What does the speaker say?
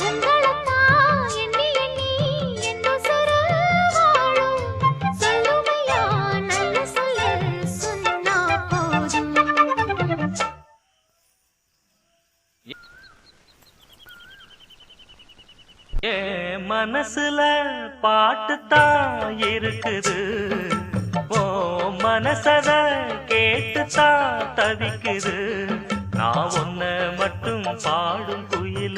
உங்களைத்தான் எண்ணி எண்ணி என் உசுரு வாழும். சொல்லுமையா நல்ல சொல்லு சொன்னா போதும். என் மனசுல பாட்டுத்தான் இருக்குது, ஓ மனசத கேட்டுத்தான் தவிக்குது. நான் ஒன்ன மட்டும் பாடும் குயில